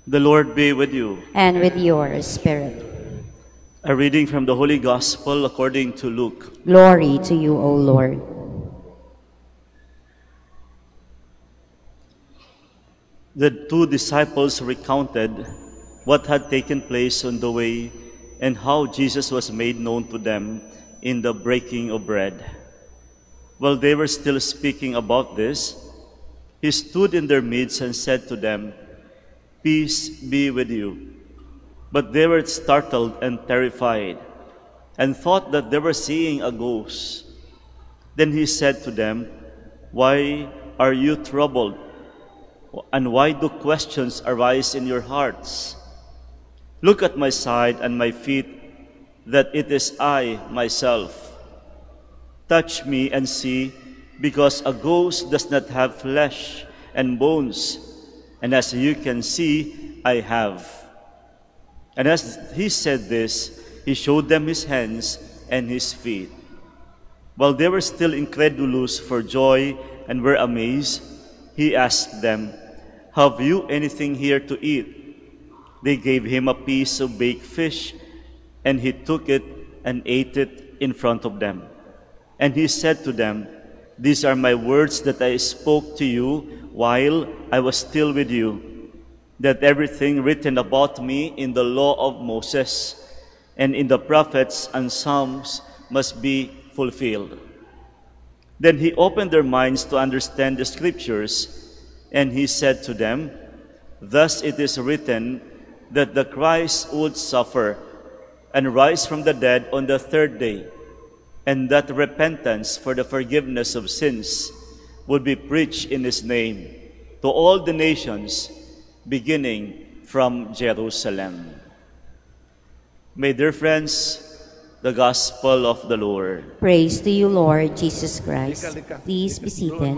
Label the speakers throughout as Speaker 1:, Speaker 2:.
Speaker 1: The Lord be with you.
Speaker 2: And with your spirit.
Speaker 1: A reading from the Holy Gospel according to Luke.
Speaker 2: Glory to you, O Lord.
Speaker 1: The two disciples recounted what had taken place on the way and how Jesus was made known to them in the breaking of bread. While they were still speaking about this, he stood in their midst and said to them, "Peace be with you." But they were startled and terrified, and thought that they were seeing a ghost. Then he said to them, "Why are you troubled? And why do questions arise in your hearts? Look at my side and my feet, that it is I myself. Touch me and see, because a ghost does not have flesh and bones, and as you can see, I have." And as he said this, he showed them his hands and his feet. While they were still incredulous for joy and were amazed, he asked them, "Have you anything here to eat?" They gave him a piece of baked fish, and he took it and ate it in front of them. And he said to them, "These are my words that I spoke to you while I was still with you, that everything written about me in the law of Moses and in the prophets and Psalms must be fulfilled." Then he opened their minds to understand the scriptures, and he said to them, "Thus it is written that the Christ would suffer and rise from the dead on the third day, and that repentance for the forgiveness of sins would be preached in his name to all the nations, beginning from Jerusalem." My dear friends, the Gospel of the Lord.
Speaker 2: Praise to you, Lord Jesus Christ. Please be seated.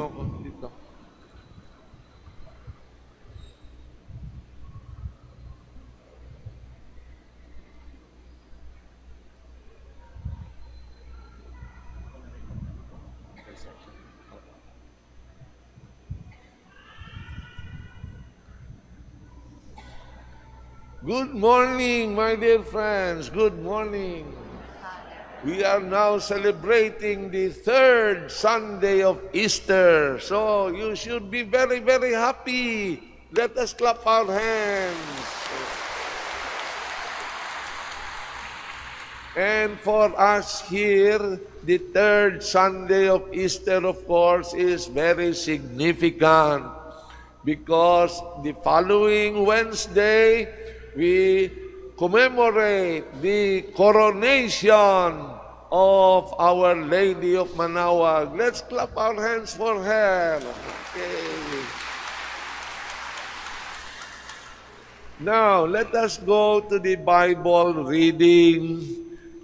Speaker 3: Good morning, my dear friends. Good morning. We are now celebrating the third Sunday of Easter. So you should be very, very happy. Let us clap our hands. And for us here, the third Sunday of Easter, of course, is very significant because the following Wednesday, we commemorate the coronation of Our Lady of Manaoag. Let's clap our hands for her. Okay. Now, let us go to the Bible reading.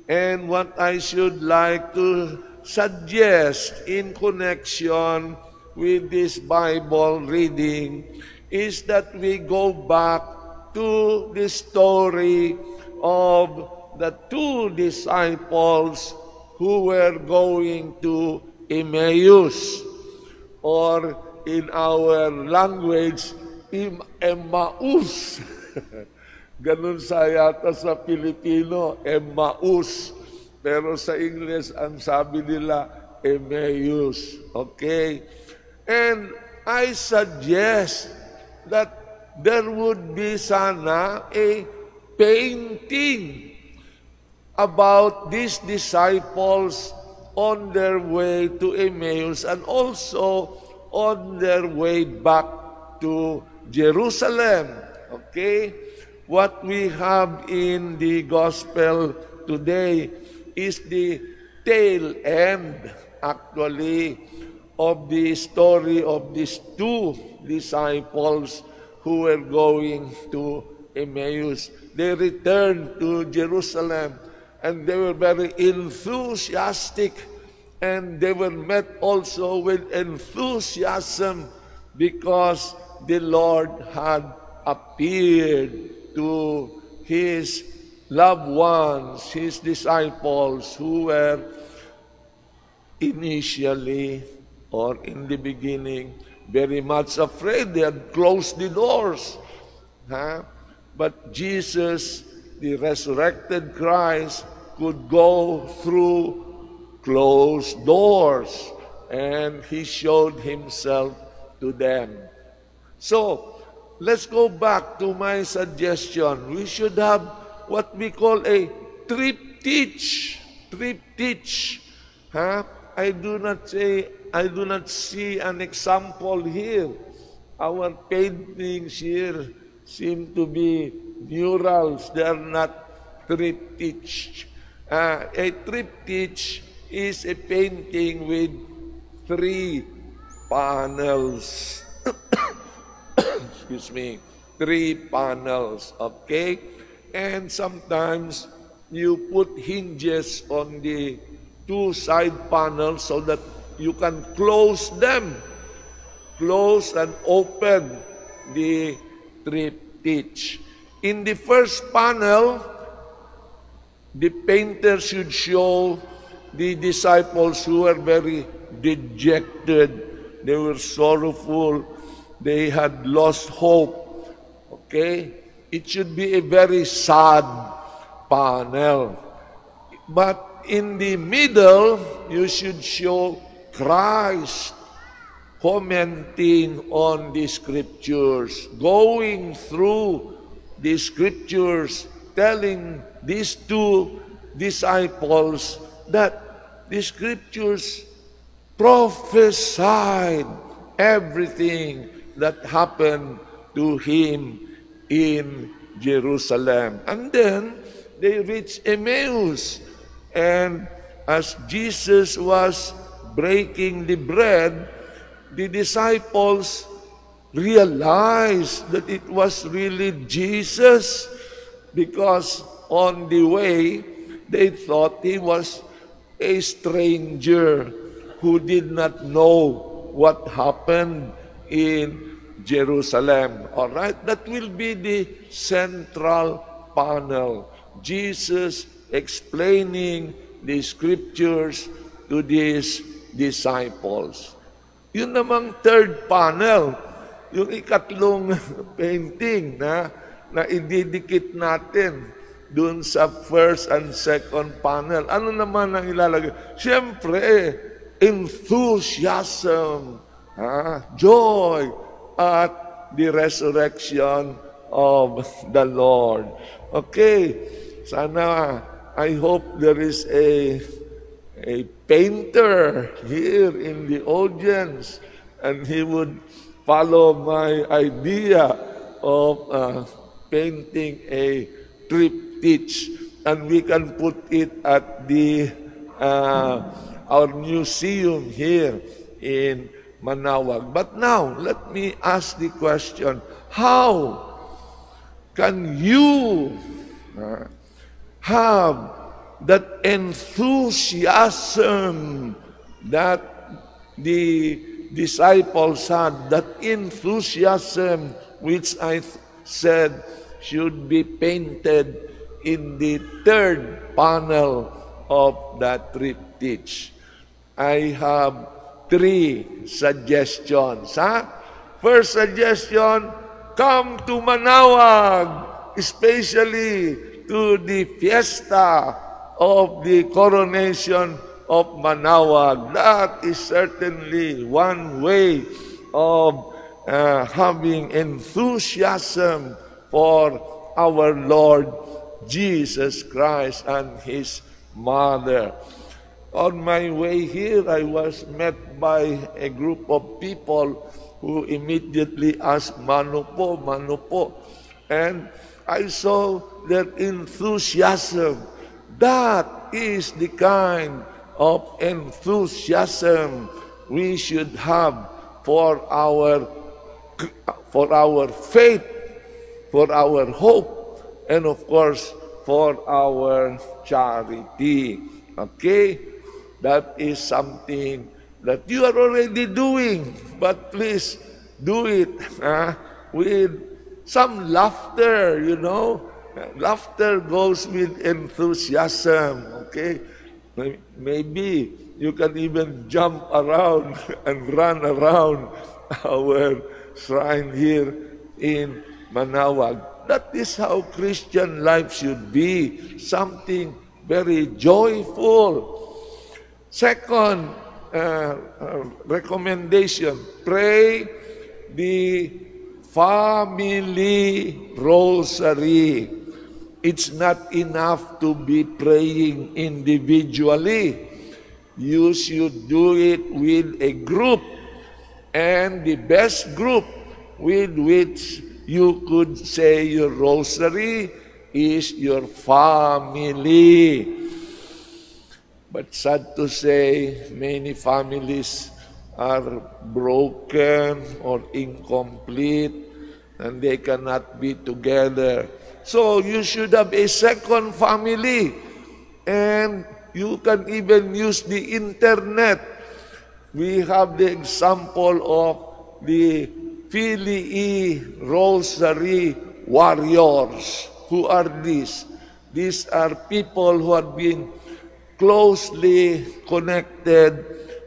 Speaker 3: And what I should like to suggest in connection with this Bible reading is that we go back to the story of the two disciples who were going to Emmaus, or in our language, Emmaus. Ganun sa yata sa Pilipino, Emmaus. Pero sa English, ang sabi nila, Emmaus. Okay? And I suggest that there would be sana a painting about these disciples on their way to Emmaus and also on their way back to Jerusalem. Okay? What we have in the gospel today is the tail end, actually, of the story of these two disciples who were going to Emmaus. They returned to Jerusalem, and they were very enthusiastic, and they were met also with enthusiasm because the Lord had appeared to his loved ones, his disciples, who were initially or in the beginning very much afraid. They had closed the doors. But Jesus, the resurrected Christ, could go through closed doors, and He showed Himself to them. So, let's go back to my suggestion. We should have what we call a triptych. Triptych. Huh? I do not see an example here. Our paintings here seem to be murals. They are not triptych. A triptych is a painting with 3 panels. Excuse me. 3 panels, okay? And sometimes you put hinges on the 2 side panels so that you can close them. Close and open the triptych. In the first panel, the painter should show the disciples who were very dejected. They were sorrowful. They had lost hope. Okay? It should be a very sad panel. But in the middle, you should show Christ commenting on the Scriptures, going through the Scriptures, telling these 2 disciples that the Scriptures prophesied everything that happened to Him in Jerusalem. And then they reached Emmaus. And as Jesus was breaking the bread, the disciples realized that it was really Jesus, because on the way, they thought He was a stranger who did not know what happened in Jerusalem. All right? That will be the central panel. Jesus explaining the Scriptures to these disciples. Yun namang third panel, yung ikatlong painting na ididikit natin dun sa first and second panel. Ano naman ang ilalagay? Siyempre, enthusiasm, joy, at the resurrection of the Lord. Okay, sana, I hope there is a painter here in the audience, and he would follow my idea of painting a triptych, and we can put it at the our museum here in Manaoag. But now, let me ask the question, how can you have that enthusiasm that the disciples had, that enthusiasm which I said should be painted in the third panel of that triptych? I have 3 suggestions. First suggestion, come to Manaoag, especially to the fiesta of the coronation of Manaoag. That is certainly one way of having enthusiasm for our Lord Jesus Christ and His Mother. On my way here, I was met by a group of people who immediately asked, "Mano po, mano po?" And I saw their enthusiasm. That is the kind of enthusiasm we should have for our faith, for our hope, and of course, for our charity. Okay? That is something that you are already doing, but please do it with some laughter, you know. Laughter goes with enthusiasm, okay? Maybe you can even jump around and run around our shrine here in Manaoag. That is how Christian life should be, something very joyful. Second recommendation, pray the family rosary. It's not enough to be praying individually. You should do it with a group, and the best group with which you could say your rosary is your family. But sad to say, many families are broken or incomplete, and they cannot be together. So you should have a second family, and you can even use the internet. We have the example of the Filii Rosary Warriors. Who are these? These are people who have been closely connected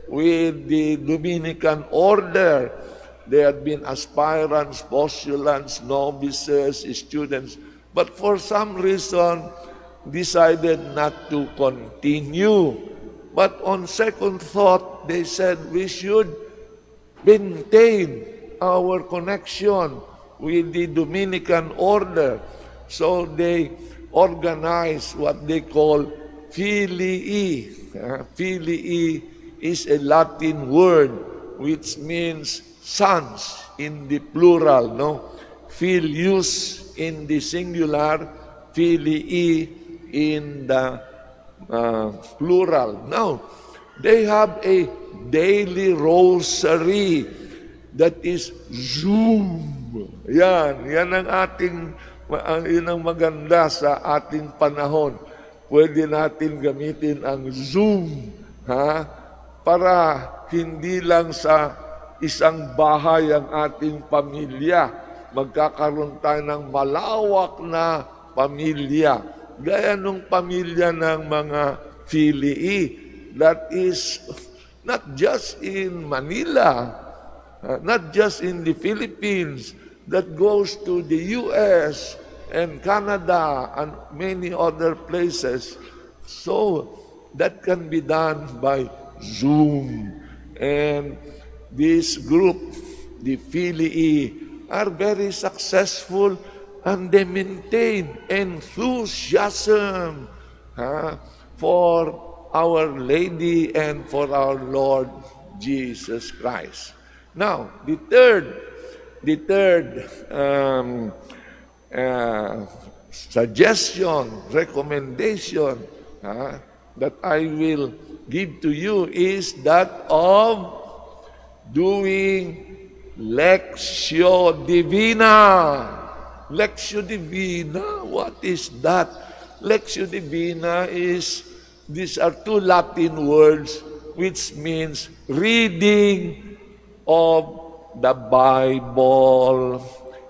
Speaker 3: with the Dominican order. They have been aspirants, postulants, novices, students, but for some reason decided not to continue. But on second thought, they said we should maintain our connection with the Dominican order. So they organized what they call Filii. Filii is a Latin word which means sons in the plural, no? Filius in the singular, Filii in the plural. Now, they have a daily rosary that is Zoom. Yan ang ating, yun ang maganda sa ating panahon. Pwede natin gamitin ang Zoom, para hindi lang sa isang bahay ang ating pamilya. Magkakaroon tayo ng malawak na pamilya. Gaya nung pamilya ng mga Filii. That is not just in Manila, not just in the Philippines, that goes to the U.S. and Canada and many other places. So that can be done by Zoom. And this group, the Filii, are very successful, and they maintain enthusiasm for Our Lady and for our Lord Jesus Christ. Now, the third suggestion, recommendation that I will give to you is that of doing Lectio Divina. Lectio Divina, what is that? Lectio Divina is, these are two Latin words which means reading of the Bible.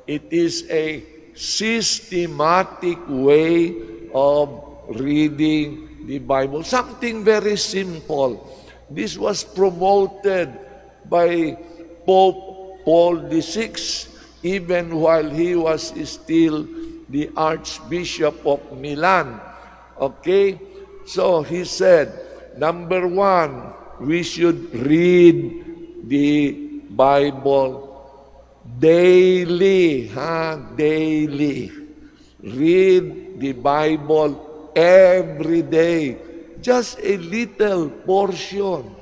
Speaker 3: It is a systematic way of reading the Bible. Something very simple. This was promoted by Pope Paul VI, even while he was still the Archbishop of Milan. Okay? So he said, number one, we should read the Bible daily. Daily. Read the Bible every day. Just a little portion.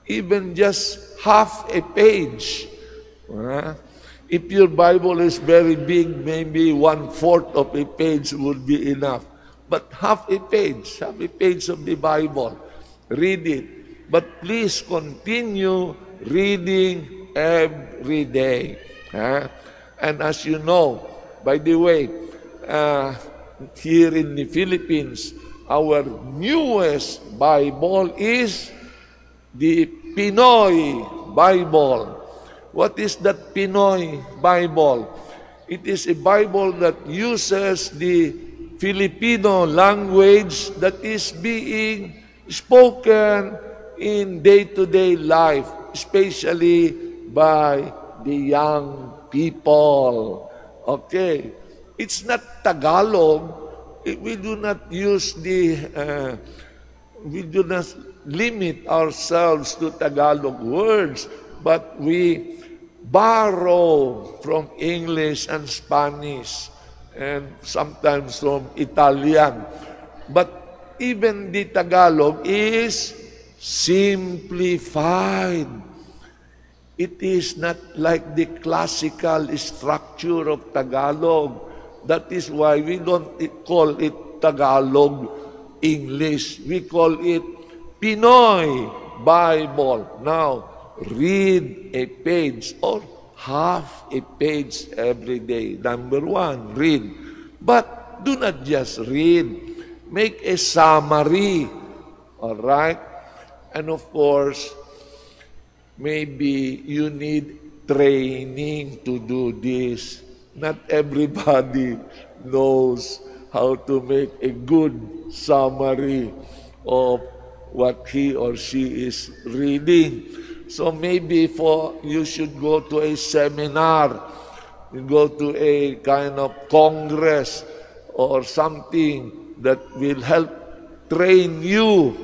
Speaker 3: Even just half a page. If your Bible is very big, maybe 1/4 of a page would be enough. But half a page of the Bible, read it. But please continue reading every day. And as you know, by the way, here in the Philippines, our newest Bible is the Pinoy Bible. What is that Pinoy Bible? It is a Bible that uses the Filipino language that is being spoken in day-to-day life, especially by the young people. Okay. It's not Tagalog. We do not use we do not limit ourselves to Tagalog words, but we borrow from English and Spanish and sometimes from Italian. But even the Tagalog is simplified. It is not like the classical structure of Tagalog. That is why we don't call it Tagalog English. We call it Pinoy Bible. Now, read a page or half a page every day. Number one, read. But do not just read. Make a summary. All right? And of course, maybe you need training to do this. Not everybody knows how to make a good summary of what he or she is reading. So maybe you should go to a seminar, you go to a kind of congress or something that will help train you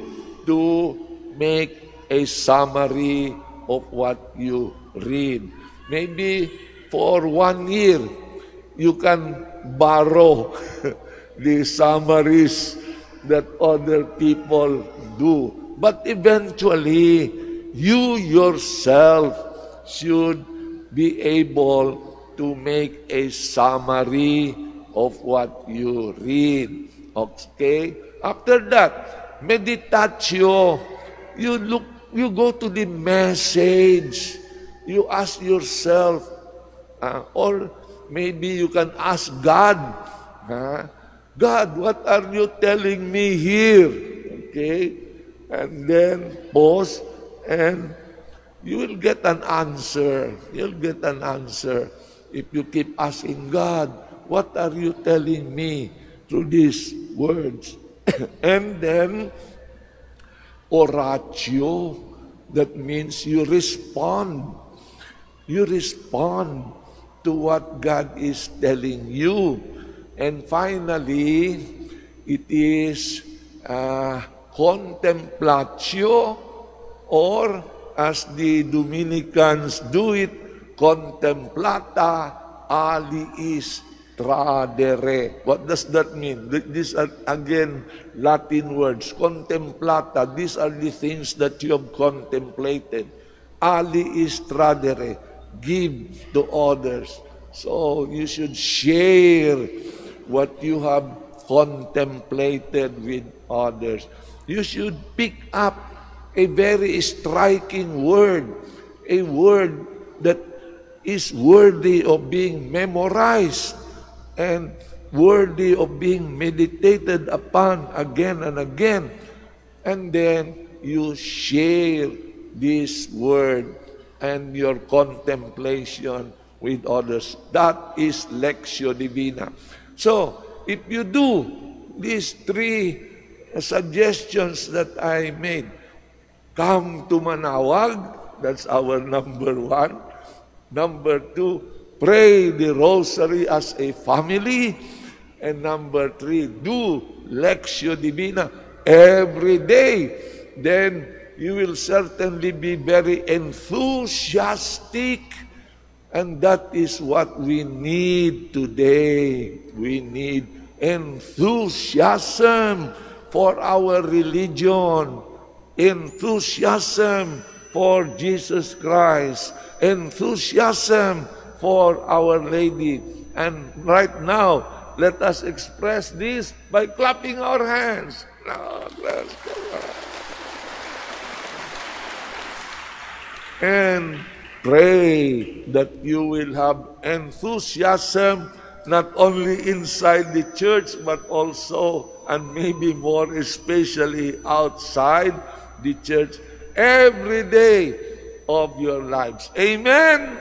Speaker 3: to make a summary of what you read. Maybe for 1 year, you can borrow the summaries that other people do. But eventually, you yourself should be able to make a summary of what you read. Okay? After that, meditatio. You go to the message. You ask yourself, or maybe you can ask God, God, what are you telling me here? Okay? And then pause, and you will get an answer. You'll get an answer if you keep asking God, what are you telling me through these words? And then, oratio, that means you respond. You respond to what God is telling you. And finally, it is contemplatio, or as the Dominicans do it, contemplata aliis tradere. What does that mean? These are, again, Latin words. Contemplata, these are the things that you have contemplated. Aliis tradere, give to others. So you should share what you have contemplated with others. You should pick up a very striking word, a word that is worthy of being memorized and worthy of being meditated upon again and again. And then you share this word and your contemplation with others. That is Lectio Divina. So, if you do these 3 suggestions that I made, come to Manawag, that's our number 1. Number 2, pray the rosary as a family. And number 3, do Lectio Divina every day. Then you will certainly be very enthusiastic. And that is what we need today. We need enthusiasm for our religion, enthusiasm for Jesus Christ, enthusiasm for Our Lady. And right now, let us express this by clapping our hands. And pray that you will have enthusiasm not only inside the church but also, and maybe more especially, outside the church every day of your lives. Amen.